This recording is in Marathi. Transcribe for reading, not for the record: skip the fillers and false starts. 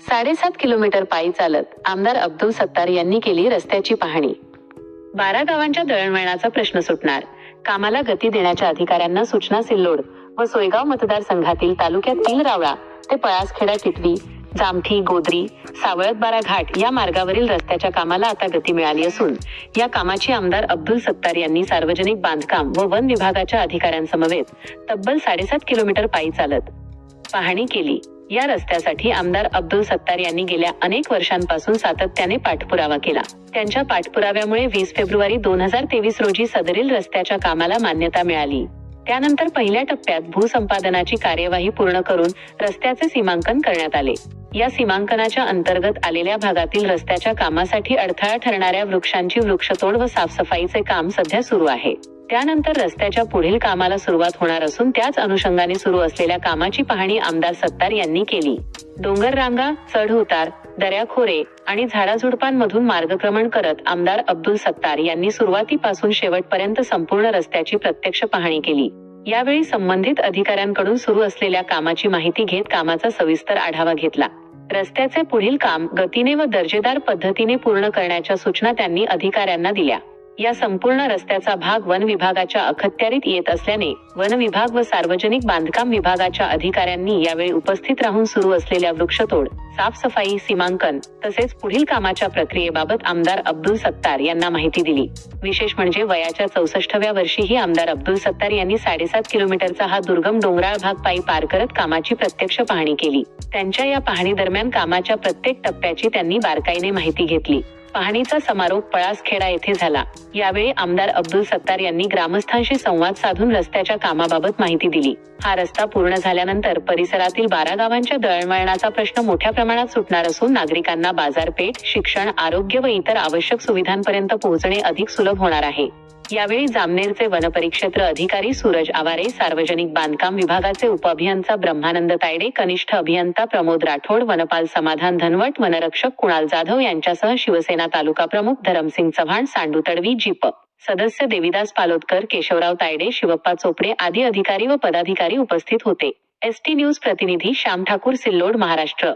7.5 किलोमीटर पायी चालत आमदार अब्दुल सत्तार यांनी केली रस्त्याची पाहणी. 12 गावांच्या दळणवळणाचा प्रश्न सुटणार, कामाला गती देण्याच्या अधिकाऱ्यांना सूचना. सिल्लोड व सोयगाव मतदारसंघातील तालुक्यातील रावळा ते पळासखेडा, टिटवी, जामठी, गोद्री, सावळतबारा घाट या मार्गावरील रस्त्याच्या कामाला आता गती मिळाली असून या कामाची आमदार अब्दुल सत्तार यांनी सार्वजनिक बांधकाम व वन विभागाच्या अधिकाऱ्यांसमवेत तब्बल 7.5 किलोमीटर पायी चालत पाहणी केली. या रस्त्यासाठी आमदार अब्दुल सत्तार यांनी गेल्या अनेक वर्षांपासून सातत्याने पाठपुरावा केला. त्यांच्या पाठपुराव्यामुळे 20 फेब्रुवारी 2023 रोजी सदरील रस्त्याच्या कामाला मान्यता मिळाली. त्यानंतर पहिल्या टप्प्यात भूसंपादनाची कार्यवाही पूर्ण करून रस्त्याचे सीमांकन करण्यात आले. या सीमांकनाच्या अंतर्गत आलेल्या भागातील रस्त्याच्या कामासाठी अडथळा ठरणाऱ्या वृक्षांची वृक्षतोड व साफसफाईचे काम सध्या सुरू आहे. त्यानंतर रस्त्याच्या पुढील कामाला सुरुवात होणार असून त्याच अनुषंगाने सुरू असलेल्या कामाची पाहणी आमदार सत्तार यांनी केली. डोंगर रांगा, चढ उतार, दऱ्याखोरे आणि झाडाझुडपांमधून मार्गक्रमण करत आमदार अब्दुल सत्तार यांनी सुरुवातीपासून शेवटपर्यंत संपूर्ण रस्त्याची प्रत्यक्ष पाहणी केली. यावेळी संबंधित अधिकाऱ्यांकडून सुरू असलेल्या कामाची माहिती घेत कामाचा सविस्तर आढावा घेतला. रस्त्याचे पुढील काम गतीने व दर्जेदार पद्धतीने पूर्ण करण्याच्या सूचना त्यांनी अधिकाऱ्यांना दिल्या. या संपूर्ण रस्त्याचा भाग वन विभागाच्या अखत्यारीत येत असल्याने वन विभाग व सार्वजनिक बांधकाम विभागाच्या अधिकाऱ्यांनी यावेळी उपस्थित राहून सुरू असलेल्या वृक्षतोड, साफसफाई, सीमांकन तसेच पुढील कामाच्या प्रक्रियेबाबत आमदार अब्दुल सत्तार यांना माहिती दिली. विशेष म्हणजे वयाच्या 64व्या वर्षीही आमदार अब्दुल सत्तार यांनी 7.5 किलोमीटरचा हा दुर्गम डोंगराळ भाग पायी पार करत कामाची प्रत्यक्ष पाहणी केली. त्यांच्या या पाहणी दरम्यान कामाच्या प्रत्येक टप्प्याची त्यांनी बारकाईने माहिती घेतली. पाहणीचा समारोप पळासखेडा येथे झाला. यावेळी आमदार अब्दुल सत्तार यांनी ग्रामस्थांशी संवाद साधून रस्त्याच्या कामाबाबत माहिती दिली. हा रस्ता पूर्ण झाल्यानंतर परिसरातील 12 गावांच्या दळणवळणाचा प्रश्न मोठ्या प्रमाणात सुटणार असून नागरिकांना बाजारपेठ, शिक्षण, आरोग्य व इतर आवश्यक सुविधांपर्यंत पोहोचणे अधिक सुलभ होणार आहे. यावेळी जामनेरचे वनपरिक्षेत्र अधिकारी सूरज आवारे, सार्वजनिक बांधकाम विभागाचे उपअभियंता ब्रह्मानंद तायडे, कनिष्ठ अभियंता प्रमोद राठोड, वनपाल समाधान धनवट, वनरक्षक कुणाल जाधव यांच्यासह शिवसेना तालुका प्रमुख धरमसिंग चव्हाण, सांडू तडवी, जिप सदस्य देविदास पालोदकर, केशवराव तायडे, शिवप्पा चोपडे आदी अधिकारी व पदाधिकारी उपस्थित होते. ST न्यूज प्रतिनिधी श्याम ठाकूर, सिल्लोड, महाराष्ट्र.